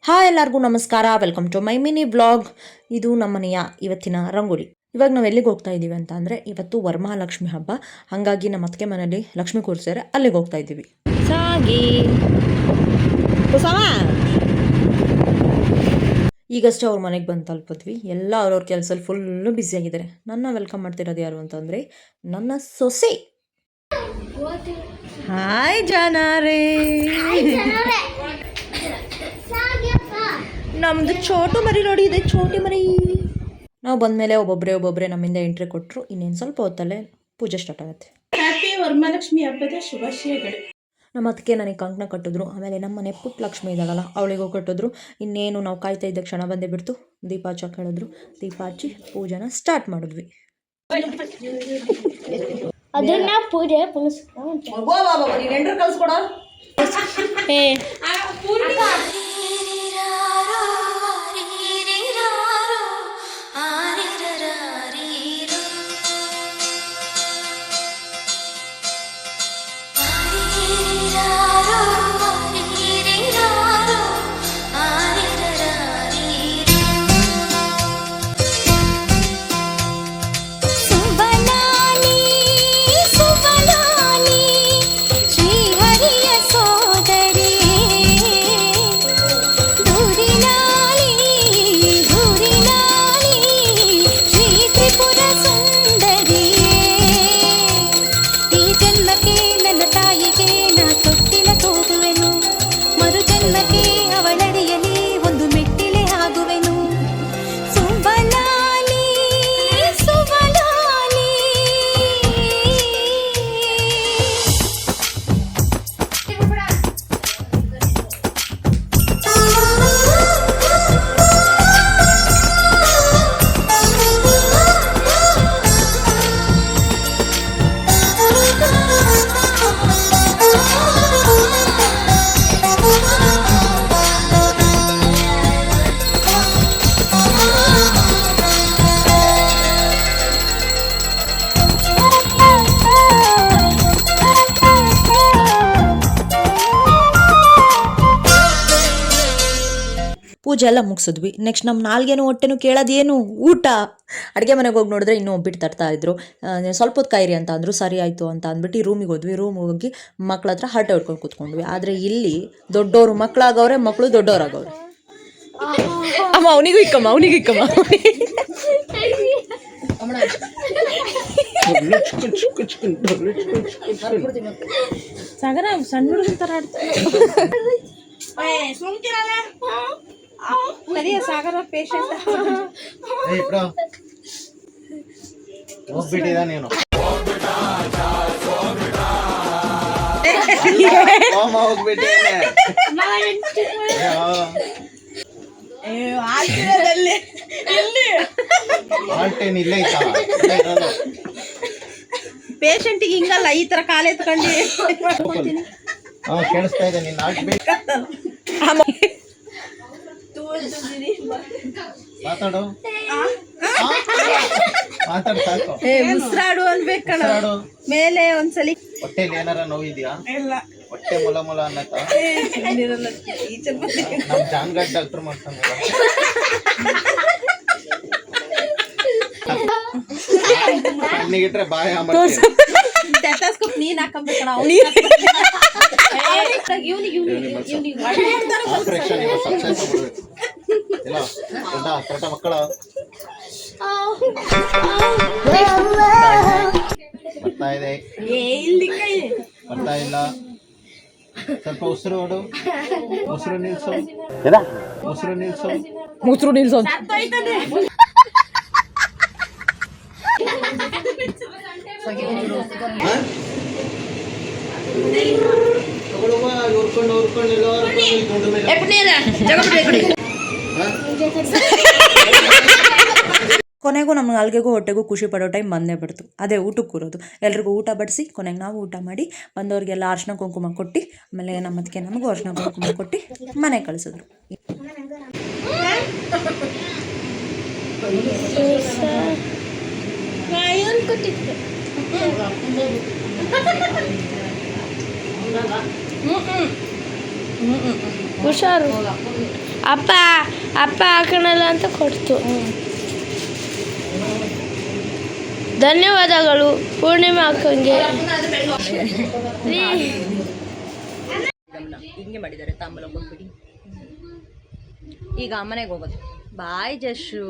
Hi ಎಲ್ಲರಿಗೂ ನಮಸ್ಕಾರ, welcome to my mini blog. ಇದು ನಮ್ಮನೆಯ ಇವತ್ತಿನ ರಂಗೋಲಿ. ಇವಾಗ ನಾವು ಎಲ್ಲಿಗೆ ಹೋಗ್ತಾ ಇದ್ದೀವಿ ಅಂತ ಅಂದರೆ, ಇವತ್ತು ವರಮಹಾಲಕ್ಷ್ಮಿ ಹಬ್ಬ. ಹಾಗಾಗಿ ನಮ್ಮ ಅತ್ತಿಗೆ ಮನೇಲಿ ಲಕ್ಷ್ಮಿ ಕೂರಿಸ್ಯಾರೆ, ಅಲ್ಲಿಗೆ ಹೋಗ್ತಾ ಇದ್ದೀವಿ. ಸಾಗಿ ಈಗಷ್ಟೇ ಅವ್ರ ಮನೆಗೆ ಬಂದು ತಲುಪಿದ್ವಿ. ಎಲ್ಲ ಅವ್ರವ್ರ ಕೆಲಸದಲ್ಲಿ ಫುಲ್ಲು ಬ್ಯುಸಿಯಾಗಿದ್ದಾರೆ. ನನ್ನ ವೆಲ್ಕಮ್ ಮಾಡ್ತಿರೋದು ಯಾರು ಅಂತಂದರೆ ನನ್ನ ಸೊಸೆ. ಹಾಯ್ ಜಾನಾರೇ, ನಮ್ದು ಚೋಟು ಮರಿ ನೋಡಿ, ಇದೆ ಚೋಟಿ ಮರಿ. ನಾವು ಬಂದಮೇಲೆ ಒಬ್ಬೊಬ್ಬರೇ ನಮ್ಮಿಂದ ಎಂಟ್ರಿ ಕೊಟ್ಟರು. ಇನ್ನೇನು ಸ್ವಲ್ಪ ಹೊತ್ತಲ್ಲೇ ಪೂಜೆ ಸ್ಟಾರ್ಟ್ ಆಗುತ್ತೆ. ಹ್ಯಾಪಿ ವರಮಹಾಲಕ್ಷ್ಮಿ ಹಬ್ಬದ ಶುಭಾಶಯಗಳು. ನಮ್ಮ ಅದಕ್ಕೆ ನನಗೆ ಕಂಕಣ ಕಟ್ಟಿದ್ರು. ಆಮೇಲೆ ನಮ್ಮ ಮನೆ ಪುಟ್ಟ ಲಕ್ಷ್ಮಿ ಇದ್ದಾಳಲ್ಲ, ಅವಳಿಗೂ ಕಟ್ಟಿದ್ರು. ಇನ್ನೇನು ನಾವು ಕಾಯ್ತಾ ಇದ್ದ ಕ್ಷಣ ಬಂದೇ ಬಿಡ್ತು. ದೀಪ ಹಚ್ಚಕ್ಕೆ ಹೇಳಿದ್ರು. ದೀಪ ಹಚ್ಚಿ ಪೂಜೆನ ಸ್ಟಾರ್ಟ್ ಮಾಡಿದ್ವಿ. ಅದನ್ನ ಪೂಜೆ ಕಲ್ಸ್ಕೊಡ. ಪೂಜೆ ಎಲ್ಲ ಮುಗಿಸಿದ್ವಿ. ನೆಕ್ಸ್ಟ್ ನಮ್ಮ ನಾಲ್ಗೇನು ಹೊಟ್ಟೆನೂ ಕೇಳೋದೇನು ಊಟ. ಅಡುಗೆ ಮನೆಗೆ ಹೋಗಿ ನೋಡಿದ್ರೆ ಇನ್ನೂ ಒಬ್ಬಿಟ್ಟು ತರ್ತಾ ಇದ್ರು. ಸ್ವಲ್ಪ ಹೊತ್ತು ಕಾಯಿರಿ ಅಂತ ಅಂದರು. ಸರಿ ಆಯಿತು ಅಂತ ಅಂದ್ಬಿಟ್ಟು ರೂಮಿಗೆ ಹೋದ್ವಿ. ರೂಮಿಗೆ ಹೋಗಿ ಮಕ್ಳ ಹತ್ರ ಹರಟೆ ಹೊಡ್ಕೊಂಡು ಕೂತ್ಕೊಂಡ್ವಿ. ಆದರೆ ಇಲ್ಲಿ ದೊಡ್ಡವರು ಮಕ್ಕಳಾಗವ್ರೆ, ಮಕ್ಕಳು ದೊಡ್ಡವರಾಗವ್ರೆ. ಅಮ್ಮ ಅವನಿಗೂ ಇಕ್ಕಮ್ಮ, ಅವನಿಗೂ ಇಕ್ಕಮ್ಮ. ಸಾಗರ ಸಣ್ಣ ಹುಡುಗನ ಥರ ಆಡ್ತಾರೆ. ಸಾಗರ ಪೇಷಂಟ್ ನೀನು ಪೇಷಂಟಿಗೆ ಹಿಂಗಲ್ಲ, ಈ ತರ ಕಾಲ ಎತ್ಕೊಂಡು ಕೇಳಿಸ್ತಾ ಇದೆ. ನೀನ್ ಮಾತಾಡು ಮಾತಾಡು ಸಾಕು. ಉಸಿರಾಡು ಅನ್ಬೇಕಣ ಮೇಲೆ ಒಂದ್ಸಲಿ. ಹೊಟ್ಟೆಲಿ ಏನಾರ ನೋವಿದ್ಯಾ? ಹೊಟ್ಟೆ ಮುಲ ಮುಲ ಅನ್ನತ್ತ. ನಮ್ ಜಾನ್ಗಡ್ ಡಾಕ್ಟರ್ ಮಾಡ್ತಾನೆ. ಕಣ್ಣಿಗಿಟ್ರೆ ಬಾಯ ಸ್ಟೆಥೋಸ್ಕೋಪ್ ನೀನ್ ಹಾಕಬೇಕಣ. Operation success ಆಗ್ಬಿಡ್ಬೇಕು. ಇಲ್ಲ ದೊಡ್ಡ ಕರೆಕ್ಟ ಮಕ್ಕಳ ಬರ್ತಾ ಇದೆ, ಬರ್ತಾ ಇಲ್ಲ. ಸ್ವಲ್ಪ ಉಸಿರು ಹೊಡು, ಉಸಿರು ನಿಲ್ಸು, ಉಸಿರು ನಿಲ್ಸು, ಮುಸ್ರು ನಿಲ್ಸೋ. ಕೊನೆಗೂ ನಮ್ಮ ನಾಲ್ಗೆಗೂ ಹೊಟ್ಟೆಗೂ ಖುಷಿ ಪಡೋ ಟೈಮ್ ಬಂದೇ ಬಿಡ್ತು. ಅದೇ ಊಟಕ್ಕೆ ಕೂರೋದು. ಎಲ್ರಿಗೂ ಊಟ ಬಡಿಸಿ ಕೊನೆಗೆ ನಾವು ಊಟ ಮಾಡಿ ಬಂದವ್ರಿಗೆಲ್ಲ ಅರ್ಶಿನ ಕುಂಕುಮ ಕೊಟ್ಟು, ಆಮೇಲೆ ನಮ್ಮ ಅದಕ್ಕೆ ನಮಗೂ ಅರ್ಶಿನ ಕುಂಕುಮ ಕೊಟ್ಟು ಮನೆ ಕಳಿಸಿದ್ರು. ಹುಷಾರು. ಅಪ್ಪ ಅಪ್ಪ ಹಾಕೋಣಲ್ಲ ಅಂತ ಕೊಡ್ತು. ಧನ್ಯವಾದಗಳು ಪೂರ್ಣಿಮಾ ಅಕ್ಕಂಗೆ. ಹಿಂಗೆ ಮಾಡಿದ್ದಾರೆ, ತಾಂಬೂಲ ಕೊಟ್ಬಿಡಿ. ಈಗ ಮನೆಗೆ ಹೋಗೋದು. ಬಾಯ್ ಜಶು.